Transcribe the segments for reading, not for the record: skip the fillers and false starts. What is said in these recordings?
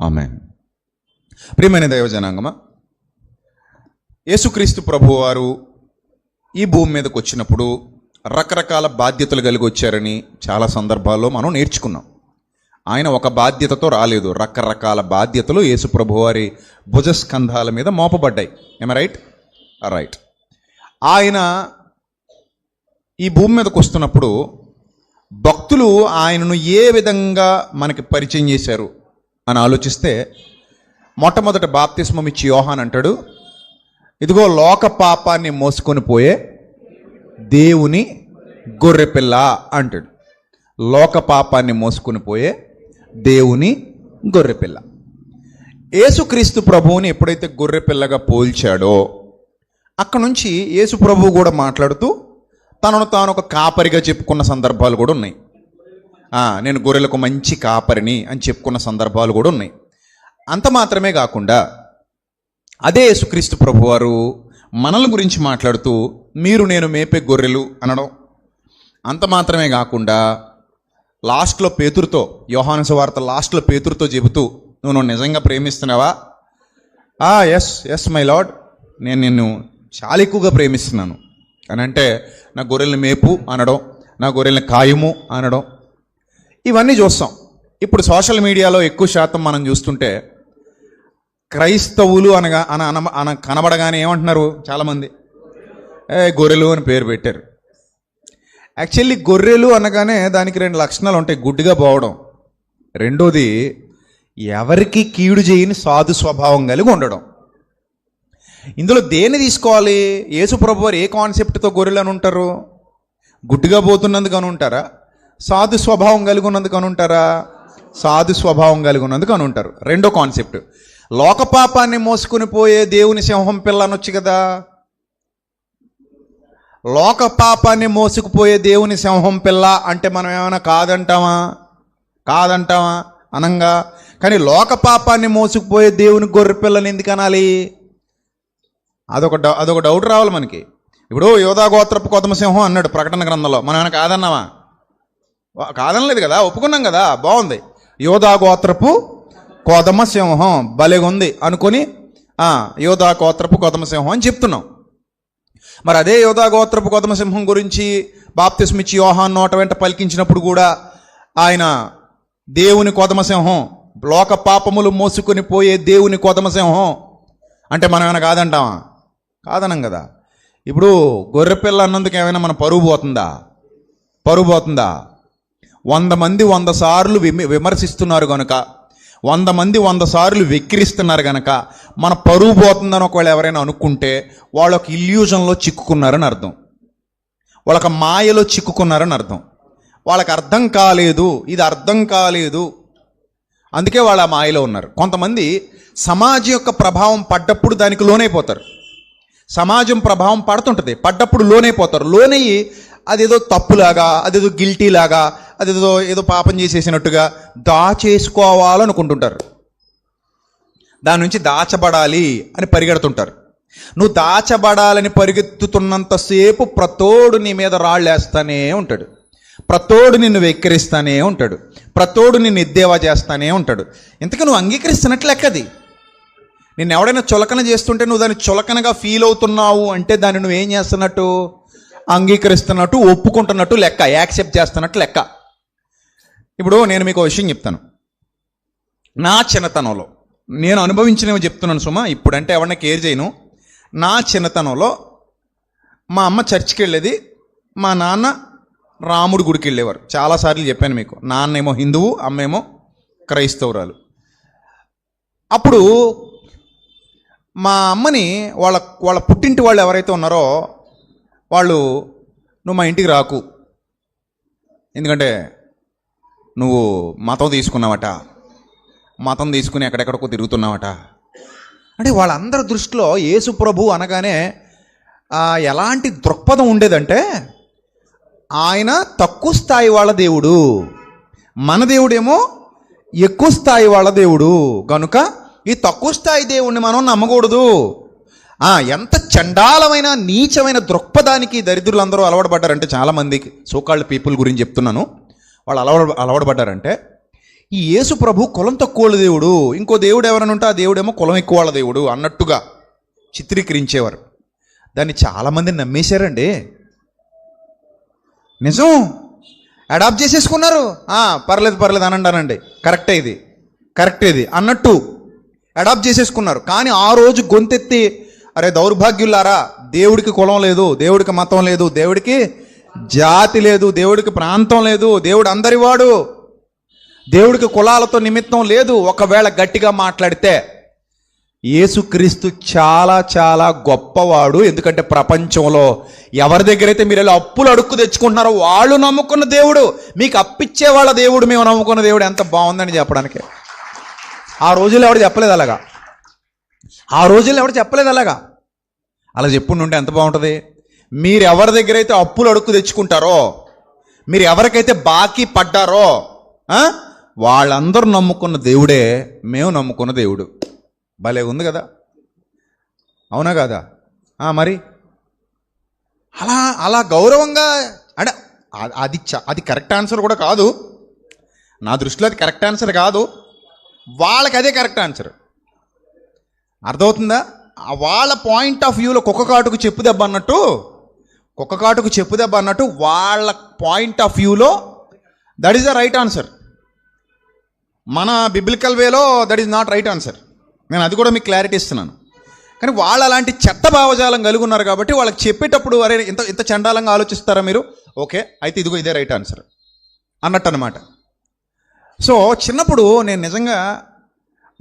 ఆమేన్. ప్రియమైన దైవజనాంగమా, యేసుక్రీస్తు ప్రభువారు ఈ భూమి మీదకి వచ్చినప్పుడు రకరకాల బాధ్యతలు కలిగి వచ్చారని చాలా సందర్భాల్లో మనం నేర్చుకున్నాం. ఆయన ఒక బాధ్యతతో రాలేదు, రకరకాల బాధ్యతలు యేసు ప్రభువారి భుజస్కంధాల మీద మోపబడ్డాయి. ఏమ రైట్? రైట్. ఆయన ఈ భూమి మీదకి వస్తున్నప్పుడు భక్తులు ఆయనను ఏ విధంగా మనకి పరిచయం చేశారు అని ఆలోచిస్తే, మొట్టమొదట బాప్తిస్మం ఇచ్చి యోహాన్ అంటాడు, ఇదిగో లోక పాపాన్ని మోసుకొని పోయే దేవుని గొర్రెపిల్ల అంటాడు. లోక పాపాన్ని మోసుకొని పోయే దేవుని గొర్రెపిల్ల. యేసుక్రీస్తు ప్రభువుని ఎప్పుడైతే గొర్రెపిల్లగా పోల్చాడో అక్కడ నుంచి యేసు ప్రభువు కూడా మాట్లాడుతూ తనను తాను ఒక కాపరిగా చెప్పుకున్న సందర్భాలు కూడా ఉన్నాయి. నేను గొర్రెలకు మంచి కాపరిని అని చెప్పుకున్న సందర్భాలు కూడా ఉన్నాయి. అంత మాత్రమే కాకుండా అదే యేసుక్రీస్తు ప్రభువారు మనల గురించి మాట్లాడుతూ మీరు నేను మేపే గొర్రెలు అనడం. అంత మాత్రమే కాకుండా లాస్ట్లో పేతురుతో, యోహాను సువార్త లాస్ట్లో పేతురుతో చెబుతూ, నువ్వు నిజంగా ప్రేమిస్తున్నావా? ఎస్ మై లార్డ్, నేను నిన్ను చాలా ఎక్కువగా ప్రేమిస్తున్నాను అని అంటే, నా గొర్రెల్ని మేపు అనడం, నా గొర్రెల్ని కాయము అనడం, ఇవన్నీ చూస్తాం. ఇప్పుడు సోషల్ మీడియాలో ఎక్కువ శాతం మనం చూస్తుంటే క్రైస్తవులు కనబడగానే ఏమంటున్నారు చాలామంది? గొర్రెలు అని పేరు పెట్టారు. యాక్చువల్లీ గొర్రెలు అనగానే దానికి 2 లక్షణాలు ఉంటాయి. గుడ్డిగా పోవడం, రెండోది ఎవరికి కీడు చేయని సాధు స్వభావం కలిగి ఉండడం. ఇందులో దేన్ని తీసుకోవాలి? యేసు ప్రభువారు ఏ కాన్సెప్ట్తో గొర్రెలు అని ఉంటారు? గుడ్డిగా పోతున్నందుకు అని ఉంటారా? సాధు స్వభావం కలిగి ఉన్నందుకు అని ఉంటారా? సాధు స్వభావం కలిగి ఉన్నందుకు అని ఉంటారు. రెండో కాన్సెప్ట్, లోకపాపాన్ని మోసుకుని పోయే దేవుని సింహం పిల్ల అనొచ్చు కదా. లోక పాపాన్ని మోసుకుపోయే దేవుని సింహం పిల్ల అంటే మనం ఏమైనా కాదంటామా అనంగా. కానీ లోక పాపాన్ని మోసుకుపోయే దేవుని గొర్రె పిల్లని ఎందుకు అనాలి? అదొక డౌట్ రావాలి మనకి. ఇప్పుడు యోధా గోత్రపు కొదమ సింహం అన్నాడు ప్రకటన గ్రంథంలో, మనం ఏమైనా కాదన్నామా? కాదనలేదు కదా, ఒప్పుకున్నాం కదా, బాగుంది. యోధా గోత్రపు కొదమ సింహం భలేగా ఉంది అనుకొని యోధా గోత్రపు కొదమ సింహం అని చెప్తున్నాం. మరి అదే యోధా గోత్రపు కొదమ సింహం గురించి బాప్తిస్మిచ్చి యోహాన్ నోట వెంట పలికించినప్పుడు కూడా ఆయన దేవుని కొదమ సింహం, లోక పాపములు మోసుకొని పోయే దేవుని కొదమ సింహం అంటే మనం ఏమైనా కాదంటామా? కాదనం కదా. ఇప్పుడు గొర్రెపిల్ల అన్నందుకు ఏమైనా మన పరువు పోతుందా? 100 మంది 100 సార్లు విమర్శిస్తున్నారు కనుక, 100 మంది 100 సార్లు వెక్కిరిస్తున్నారు కనుక మన పరువు పోతుందని ఒకవేళ ఎవరైనా అనుకుంటే వాళ్ళొక ఇల్యూజన్లో చిక్కుకున్నారని అర్థం, వాళ్ళొక మాయలో చిక్కుకున్నారని అర్థం. వాళ్ళకి అర్థం కాలేదు, ఇది అర్థం కాలేదు, అందుకే వాళ్ళు ఆ మాయలో ఉన్నారు. కొంతమంది సమాజం యొక్క ప్రభావం పడ్డప్పుడు దానికి లోనైపోతారు. సమాజం ప్రభావం పడుతుంటుంది, పడ్డప్పుడు లోనైపోతారు. లోనయ్యి అదేదో తప్పులాగా, అదేదో గిల్టీలాగా, ఏదో పాపం చేసేసినట్టుగా దాచేసుకోవాలనుకుంటుంటారు. దాని నుంచి దాచబడాలి అని పరిగెడుతుంటారు. నువ్వు దాచబడాలని పరిగెత్తుతున్నంతసేపు ప్రతోడు నీ మీద రాళ్ళేస్తానే ఉంటాడు, ప్రతోడు నిన్ను వెక్కిరిస్తానే ఉంటాడు, ప్రతోడు నిన్ను ఎద్దేవా చేస్తానే ఉంటాడు. ఇంతకీ నువ్వు అంగీకరిస్తున్నట్లు లెక్కది. నిన్ను ఎవడైనా చులకన చేస్తుంటే నువ్వు దాన్ని చులకనగా ఫీల్ అవుతున్నావు అంటే దాన్ని నువ్వేం చేస్తున్నట్టు? అంగీకరిస్తున్నట్టు, ఒప్పుకుంటున్నట్టు లెక్క, యాక్సెప్ట్ చేస్తున్నట్టు లెక్క. ఇప్పుడు నేను మీకు ఒక విషయం చెప్తాను. నా చిన్నతనంలో నేను అనుభవించినవి చెప్తున్నాను సుమా, ఇప్పుడంటే ఎవరిని కేర్ చేయను. నా చిన్నతనంలో మా అమ్మ చర్చికి వెళ్ళేది, మా నాన్న రాముడి గుడికి వెళ్ళేవారు. చాలాసార్లు చెప్పాను మీకు. నాన్న ఏమో హిందువు, అమ్మ ఏమో క్రైస్తవురాలు. అప్పుడు మా అమ్మని వాళ్ళ పుట్టింటి వాళ్ళు ఎవరైతే ఉన్నారో వాళ్ళు, నువ్వు మా ఇంటికి రాకు, ఎందుకంటే నువ్వు మతం తీసుకున్నావట, మతం తీసుకుని ఎక్కడెక్కడికో తిరుగుతున్నావట అంటే వాళ్ళందరి దృష్టిలో యేసు ప్రభు అనగానే ఎలాంటి దృక్పథం ఉండేదంటే, ఆయన తక్కువ స్థాయి వాళ్ళ దేవుడు, మన దేవుడేమో ఎక్కువ స్థాయి వాళ్ళ దేవుడు, కనుక ఈ తక్కువ స్థాయి దేవుడిని మనం నమ్మకూడదు. ఎంత చండాలమైన నీచమైన దృక్పథానికి దరిద్రులందరూ అలవాటుపడ్డారంటే, చాలామందికి సోకాల్డ్ పీపుల్ గురించి చెప్తున్నాను, వాళ్ళు అలవాటుపడ్డారంటే ఈ యేసు ప్రభు కులం తక్కువ వాళ్ళ దేవుడు, ఇంకో దేవుడు ఎవరైనా ఉంటే ఆ దేవుడేమో కులం ఎక్కువ వాళ్ళ దేవుడు అన్నట్టుగా చిత్రీకరించేవారు. దాన్ని చాలామంది నమ్మేశారండి. నిజం, అడాప్ట్ చేసేసుకున్నారు. పర్లేదు అనండి, కరెక్టే ఇది అన్నట్టు అడాప్ట్ చేసేసుకున్నారు. కానీ ఆ రోజు గొంతెత్తి, అరే దౌర్భాగ్యులారా, దేవుడికి కులం లేదు, దేవుడికి మతం లేదు, దేవుడికి జాతి లేదు, దేవుడికి ప్రాంతం లేదు, దేవుడు అందరివాడు, దేవుడికి కులాలతో నిమిత్తం లేదు. ఒకవేళ గట్టిగా మాట్లాడితే యేసుక్రీస్తు చాలా చాలా గొప్పవాడు. ఎందుకంటే ప్రపంచంలో ఎవరి దగ్గరైతే మీరు వెళ్ళి అప్పులు అడుక్కు తెచ్చుకుంటున్నారో వాళ్ళు నమ్ముకున్న దేవుడు, మీకు అప్పిచ్చే వాళ్ళ దేవుడు మేము నమ్ముకున్న దేవుడు ఎంత బాగుందని చెప్పడానికి. ఆ రోజుల్లో ఎవడు చెప్పలేదు అలాగా. అలా చెప్పుండి ఎంత బాగుంటుంది. మీరు ఎవరి దగ్గర అయితే అప్పులు అడుక్కు తెచ్చుకుంటారో, మీరు ఎవరికైతే బాకీ పడ్డారో వాళ్ళందరూ నమ్ముకున్న దేవుడే మేము నమ్ముకున్న దేవుడు. భలే ఉంది కదా, అవునా కదా? మరి అలా గౌరవంగా అంటే అది కరెక్ట్ ఆన్సర్ కూడా కాదు. నా దృష్టిలో అది కరెక్ట్ ఆన్సర్ కాదు, వాళ్ళకి అదే కరెక్ట్ ఆన్సర్. అర్థమవుతుందా? వాళ్ళ పాయింట్ ఆఫ్ వ్యూలో కుక్క కాటుకు చెప్పు దెబ్బ అన్నట్టు వాళ్ళ పాయింట్ ఆఫ్ వ్యూలో that is the right answer. మన బిబ్లికల్ వేలో that is not right answer. నేను అది కూడా మీకు క్లారిటీ ఇస్తున్నాను. కానీ వాళ్ళు అలాంటి చెత్త భావజాలం కలిగి ఉన్నారు కాబట్టి వాళ్ళకి చెప్పేటప్పుడు అరే ఇంత చండాలంగా ఆలోచిస్తారా మీరు, ఓకే అయితే ఇదే రైట్ ఆన్సర్ అన్నట్టు అనమాట. సో చిన్నప్పుడు నేను నిజంగా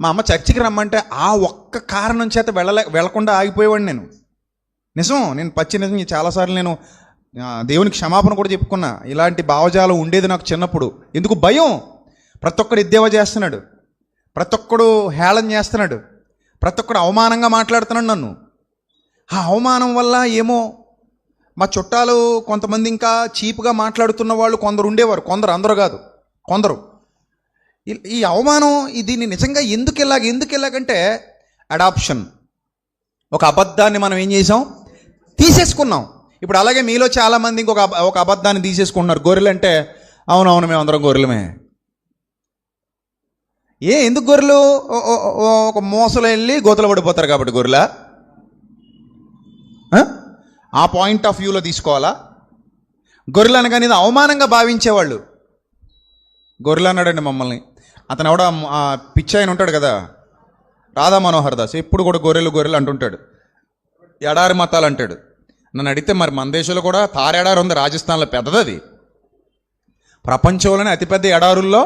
మా అమ్మ చర్చికి రమ్మంటే ఆ ఒక్క కారణం చేత వెళ్ళకుండా ఆగిపోయేవాడిని నేను. నేను పచ్చి నిజం చాలాసార్లు నేను దేవునికి క్షమాపణ కూడా చెప్పుకున్నా. ఇలాంటి భావజాలం ఉండేది నాకు చిన్నప్పుడు. ఎందుకు భయం? ప్రతి ఒక్కడు ఎద్దేవా చేస్తున్నాడు, ప్రతి ఒక్కడు హేళన చేస్తున్నాడు, ప్రతి ఒక్కడు అవమానంగా మాట్లాడుతున్నాడు నన్ను. ఆ అవమానం వల్ల ఏమో మా చుట్టాలు కొంతమంది ఇంకా చీప్గా మాట్లాడుతున్న వాళ్ళు కొందరు ఉండేవారు, అందరూ కాదు, కొందరు. ఈ అవమానం దీన్ని నిజంగా ఎందుకు ఎలాగంటే అడాప్షన్, ఒక అబద్ధాన్ని మనం ఏం చేసాం, తీసేసుకున్నాం. ఇప్పుడు అలాగే మీలో చాలామంది ఒక అబద్ధాన్ని తీసేసుకుంటున్నారు. గొర్రెలు అంటే అవునవును మేము అందరం గొర్రెలమే. ఎందుకు గొర్రెలు? ఒక మోసలో వెళ్ళి గోతలు పడిపోతారు కాబట్టి గొర్రెల. ఆ పాయింట్ ఆఫ్ వ్యూలో తీసుకోవాలా? గొర్రెలు అనగానే ఇది అవమానంగా భావించేవాళ్ళు. గొర్రెలు అన్నాడండి మమ్మల్ని. అతను ఎవడ పిచ్చి ఆయన ఉంటాడు కదా, రాధా మనోహర్ దాస్, ఎప్పుడు కూడా గొర్రెలు అంటుంటాడు, ఎడారి మతాలు అంటాడు. నన్ను అడిగితే మరి మన దేశంలో కూడా థార్ ఎడారి ఉంది, రాజస్థాన్లో పెద్దది. అది ప్రపంచంలోనే అతిపెద్ద ఎడారుల్లో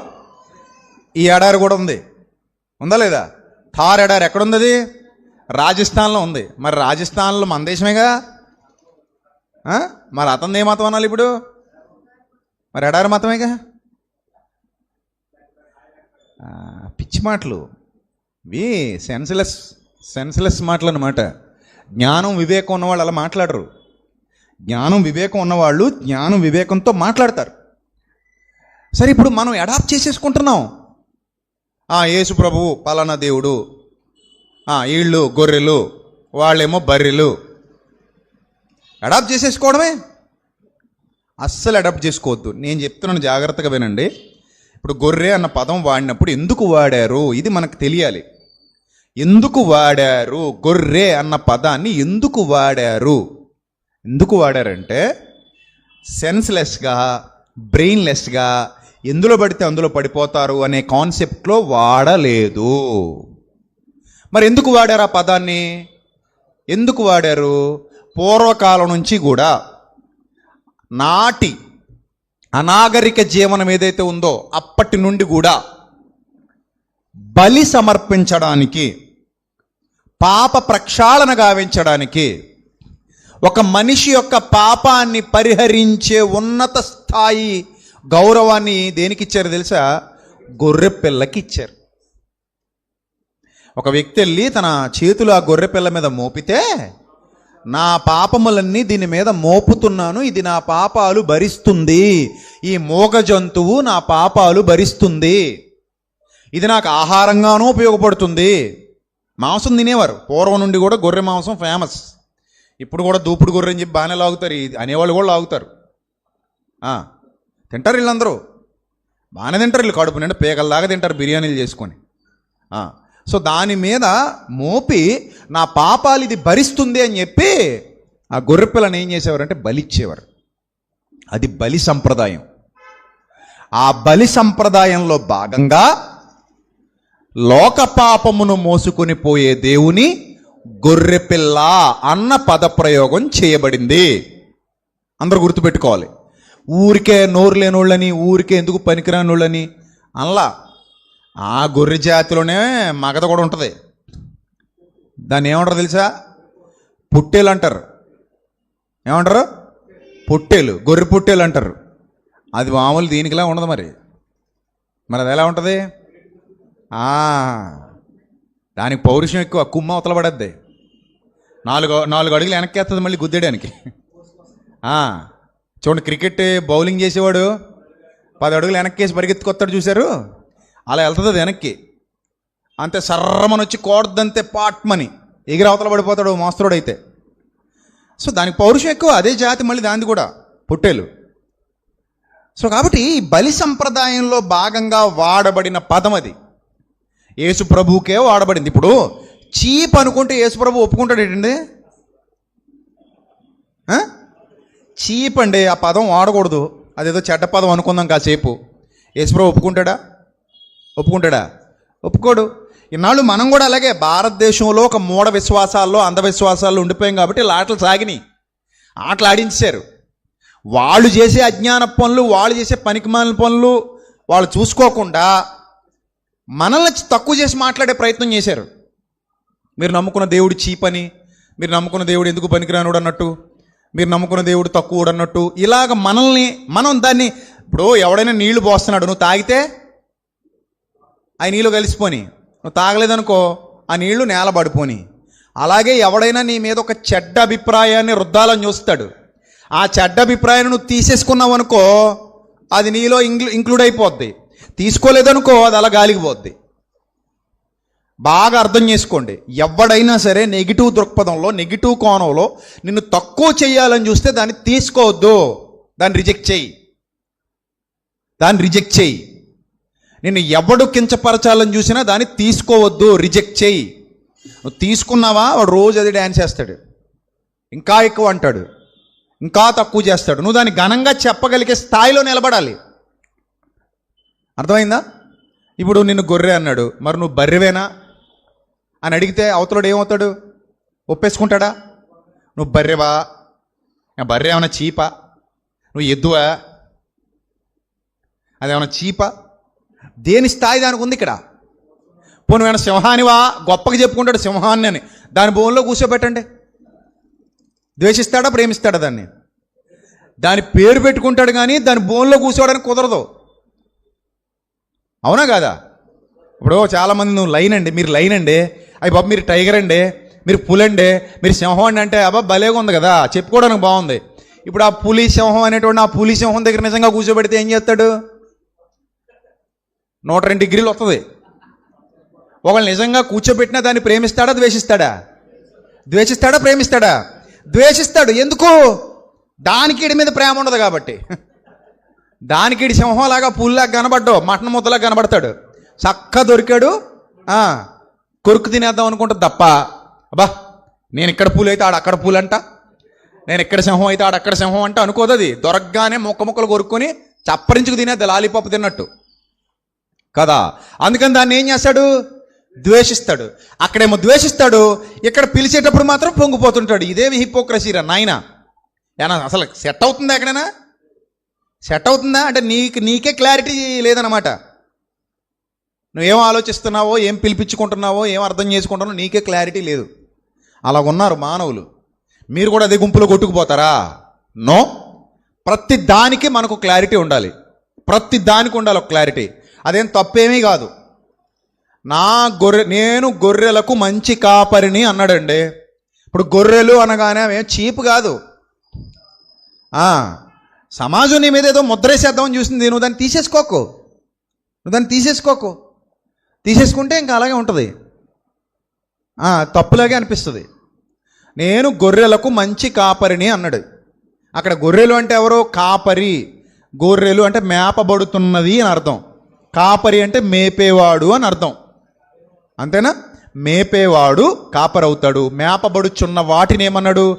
ఈ ఎడారి కూడా ఉందా లేదా? థార్ ఎడారి ఎక్కడుంది? అది రాజస్థాన్లో ఉంది. మరి రాజస్థాన్లో మన దేశమేగా, మరి అతను ఏ మతం అనాలి ఇప్పుడు? మరి ఎడారి మతమేగా. పిచ్చి మాటలు ఇవి, సెన్స్లెస్ మాటలు అన్నమాట. జ్ఞానం వివేకం ఉన్నవాళ్ళు అలా మాట్లాడరు. జ్ఞానం వివేకం ఉన్నవాళ్ళు జ్ఞానం వివేకంతో మాట్లాడతారు. సరే, ఇప్పుడు మనం అడాప్ట్ చేసేసుకుంటున్నాం. యేసు ప్రభువు పలానా దేవుడు, వీళ్ళు గొర్రెలు, వాళ్ళేమో బర్రెలు. అడాప్ట్ చేసేసుకోవడమే. అస్సలు అడాప్ట్ చేసుకోవద్దు. నేను చెప్తున్నాను, జాగ్రత్తగా వినండి. ఇప్పుడు గొర్రె అన్న పదం వాడినప్పుడు ఎందుకు వాడారు ఇది మనకు తెలియాలి. ఎందుకు వాడారు గొర్రె అన్న పదాన్ని? ఎందుకు వాడారంటే సెన్స్లెస్గా, బ్రెయిన్లెస్గా ఎందులో పడితే అందులో పడిపోతారు అనే కాన్సెప్ట్లో వాడలేదు. మరి ఎందుకు వాడారు ఆ పదాన్ని? ఎందుకు వాడారు? పూర్వకాలం నుంచి కూడా నాటి అనాగరిక జీవనం ఏదైతే ఉందో అప్పటి నుండి కూడా బలి సమర్పించడానికి, పాప ప్రక్షాళన గావించడానికి, ఒక మనిషి యొక్క పాపాన్ని పరిహరించే ఉన్నత స్థాయి గౌరవాన్ని దేనికి ఇచ్చారు తెలుసా? గొర్రె పిల్లకి ఇచ్చారు. ఒక వ్యక్తి వెళ్ళి తన చేతులు ఆ గొర్రె పిల్ల మీద మోపితే, నా పాపములన్నీ దీని మీద మోపుతున్నాను, ఇది నా పాపాలు భరిస్తుంది, ఈ మూగ జంతువు నా పాపాలు భరిస్తుంది, ఇది నాకు ఆహారంగానూ ఉపయోగపడుతుంది. మాంసం తినేవారు పూర్వం నుండి కూడా. గొర్రె మాంసం ఫేమస్. ఇప్పుడు కూడా దూపుడు గొర్రె అని చెప్పి బాగానే లాగుతారు, అనేవాళ్ళు కూడా లాగుతారు, తింటారు వీళ్ళందరూ. బాగానే తింటారు వీళ్ళు, కడుపు నిండా పేగల దాకా తింటారు బిర్యానీలు చేసుకొని. సో దాని మీద మోపి నా పాపాలు ఇది భరిస్తుంది అని చెప్పి ఆ గొర్రెపిల్లని ఏం చేసేవారంటే బలిచ్చేవారు. అది బలి సంప్రదాయం. ఆ బలి సంప్రదాయంలో భాగంగా లోక పాపమును మోసుకొని పోయే దేవుని గొర్రెపిల్ల అన్న పదప్రయోగం చేయబడింది. అందరూ గుర్తుపెట్టుకోవాలి. ఊరికే నోరు లేనోళ్ళని, ఊరికే ఎందుకు పనికిరానోళ్ళని అనలా. ఆ గొర్రె జాతిలోనే మగత కూడా ఉంటుంది. దాన్ని ఏమంటారు తెలుసా? పుట్టేలు అంటారు. ఏమంటారు? పుట్టేలు, గొర్రె పుట్టేలు అంటారు. అది మామూలు దీనికిలా ఉండదు. మరి అది ఎలా ఉంటుంది? దానికి పౌరుషం ఎక్కువ, కుమ్మ అవతల పడద్ది. నాలుగు అడుగులు వెనక్కి వేస్తుంది మళ్ళీ గుద్దేయడానికి. చూడండి, క్రికెట్ బౌలింగ్ చేసేవాడు 10 అడుగులు వెనక్కి వేసి పరిగెత్తుకొస్తాడు, చూశారు? అలా వెళ్తుంది అది వెనక్కి. అంతే సర్రమని వచ్చి కోడద్దంతే పాట్మని ఎగిరి అవతల పడిపోతాడు మోస్తరుడు అయితే. సో దానికి పౌరుషం ఎక్కువ. అదే జాతి మళ్ళీ దానిది కూడా, పుట్టేలు. సో కాబట్టి బలి సంప్రదాయంలో భాగంగా వాడబడిన పదం అది. యేసు ప్రభువుకే వాడబడింది. ఇప్పుడు చీప్ అనుకుంటే యేసు ప్రభు ఒప్పుకుంటాడు ఏంటండి? చీప్ అండి, ఆ పదం వాడకూడదు, అదేదో చెడ్డ పదం అనుకుందాం కాసేపు. యేసు ప్రభు ఒప్పుకుంటాడా? ఒప్పుకోడు. ఇన్నాళ్ళు మనం కూడా అలాగే భారతదేశంలో ఒక మూఢ విశ్వాసాల్లో, అంధవిశ్వాసాల్లో ఉండిపోయాం కాబట్టి ఆటలు సాగినాయి, ఆటలు ఆడించారు. వాళ్ళు చేసే అజ్ఞాన పనులు, వాళ్ళు చేసే పనికిమాలిన పనులు వాళ్ళు చూసుకోకుండా మనల్ని తక్కువ చేసి మాట్లాడే ప్రయత్నం చేశారు. మీరు నమ్ముకున్న దేవుడు చీపని, మీరు నమ్ముకున్న దేవుడు ఎందుకు పనికిరానుడు అన్నట్టు, మీరు నమ్ముకున్న దేవుడు తక్కువడు అన్నట్టు, ఇలాగ మనం దాన్ని. ఇప్పుడు ఎవడైనా నీళ్లు పోస్తున్నాడు, నువ్వు తాగితే ఆ నీళ్ళు కలిసిపోని, నువ్వు తాగలేదనుకో ఆ నీళ్లు నేల పడిపోని. అలాగే ఎవడైనా నీ మీద ఒక చెడ్డ అభిప్రాయాన్ని రుద్దాలని చూస్తాడు. ఆ చెడ్డ అభిప్రాయాన్ని నువ్వు తీసేసుకున్నావు అనుకో, అది నీలో ఇంక్లూడ్ అయిపోద్ది. తీసుకోలేదనుకో అది అలా గాలికి పోద్ది. బాగా అర్థం చేసుకోండి. ఎవడైనా సరే నెగిటివ్ దృక్పథంలో, నెగిటివ్ కోణంలో నిన్ను తక్కువ చేయాలని చూస్తే దాన్ని తీసుకోవద్దు, దాన్ని రిజెక్ట్ చేయి. నిన్ను ఎవడు కించపరచాలని చూసినా దాన్ని తీసుకోవద్దు, రిజెక్ట్ చేయి. నువ్వు తీసుకున్నావా, వాడు రోజు అది డ్యాన్స్ చేస్తాడు, ఇంకా ఎక్కువ అంటాడు, ఇంకా తక్కువ చేస్తాడు. నువ్వు దాన్ని ఘనంగా చెప్పగలిగే స్థాయిలో నిలబడాలి. అర్థమైందా? ఇప్పుడు నిన్ను గొర్రె అన్నాడు, మరి నువ్వు బర్రెవేనా అని అడిగితే అవతలోడు ఏమవుతాడు? ఒప్పేసుకుంటాడా? నువ్వు బర్రెవా? బర్రె ఏమైనా చీపా? నువ్వు ఎద్దువా? అదేమన్నా చీపా? దేని స్థాయి దానికి ఉంది ఇక్కడ. పోను ఏమైనా సింహానివా? గొప్పగా చెప్పుకుంటాడు సింహాన్ని అని. దాని బోన్లో కూర్చోబెట్టండి. ద్వేషిస్తాడా, ప్రేమిస్తాడా? దాని పేరు పెట్టుకుంటాడు కానీ దాని బోన్లో కూర్చోవడానికి కుదరదు. అవునా కాదా? ఇప్పుడు చాలామంది నువ్వు లైన్ అండి, మీరు లైన్ అండి, అయ్యి బాబు మీరు టైగర్ అండి, మీరు పులి అండి, మీరు సింహం అండి అంటే అబ్బా భలేగా ఉంది కదా, చెప్పుకోవడానికి బాగుంది. ఇప్పుడు ఆ పులి సింహం అనేటువంటి ఆ పులి సింహం దగ్గర నిజంగా కూర్చోబెడితే ఏం చేస్తాడు? 102 డిగ్రీలు వస్తుంది. ఒకళ్ళు నిజంగా కూర్చోబెట్టినా దాన్ని ప్రేమిస్తాడా, ద్వేషిస్తాడా? ప్రేమిస్తాడా? ద్వేషిస్తాడు. ఎందుకు? దానికి ఇడి మీద ప్రేమ ఉండదు కాబట్టి. దానికి ఇడి సింహంలాగా పుల్లాగా కనబడ్డావు, మటన్ ముద్దలాగా కనబడతాడు, చక్క దొరికాడు, కొరుకు తినేద్దాం అనుకుంటుంది తప్ప, అబ్బా నేను ఇక్కడ పూలు అయితే ఆడ అక్కడ పూలు అంట, నేను ఇక్కడ సింహం అయితే ఆడ అక్కడ సింహం అంట అనుకోదు. అది దొరకగానే ముక్కలు కొరుక్కొని చప్పరించుకు తినేది, లాలీపాప్ తిన్నట్టు కదా. అందుకని దాన్ని ఏం చేస్తాడు? ద్వేషిస్తాడు. అక్కడేమో ద్వేషిస్తాడు, ఇక్కడ పిలిచేటప్పుడు మాత్రం పొంగిపోతుంటాడు. ఇదేమి హిపోక్రసీరా నాయన. అసలు సెట్ అవుతుందా? ఎక్కడైనా సెట్ అవుతుందా అంటే నీకే క్లారిటీ లేదన్నమాట. నువ్వేం ఆలోచిస్తున్నావో, ఏం పిలిపించుకుంటున్నావో, ఏం అర్థం చేసుకుంటున్నావో నీకే క్లారిటీ లేదు. అలా ఉన్నారు మానవులు. మీరు కూడా అదే గుంపులో కొట్టుకుపోతారా? నో. ప్రతి దానికి మనకు క్లారిటీ ఉండాలి, ప్రతి దానికి ఉండాలి ఒక క్లారిటీ. అదేం తప్పేమీ కాదు. నేను గొర్రెలకు మంచి కాపరిని అన్నాడండి. ఇప్పుడు గొర్రెలు అనగానే అవి చీప్ కాదు. సమాజం నీ మీద ఏదో ముద్రేసేద్దామని చూసింది. నువ్వు దాన్ని తీసేసుకోకు. తీసేసుకుంటే ఇంకా అలాగే ఉంటుంది, తప్పులాగే అనిపిస్తుంది. నేను గొర్రెలకు మంచి కాపరిని అన్నాడు. అక్కడ గొర్రెలు అంటే ఎవరో కాపరి, గొర్రెలు అంటే మేపబడుతున్నది అని అర్థం. కాపరి అంటే మేపేవాడు అని అర్థం. అంతేనా? మేపేవాడు కాపరవుతాడు. మేపబడుచున్న వాటిని ఏమన్నాడు?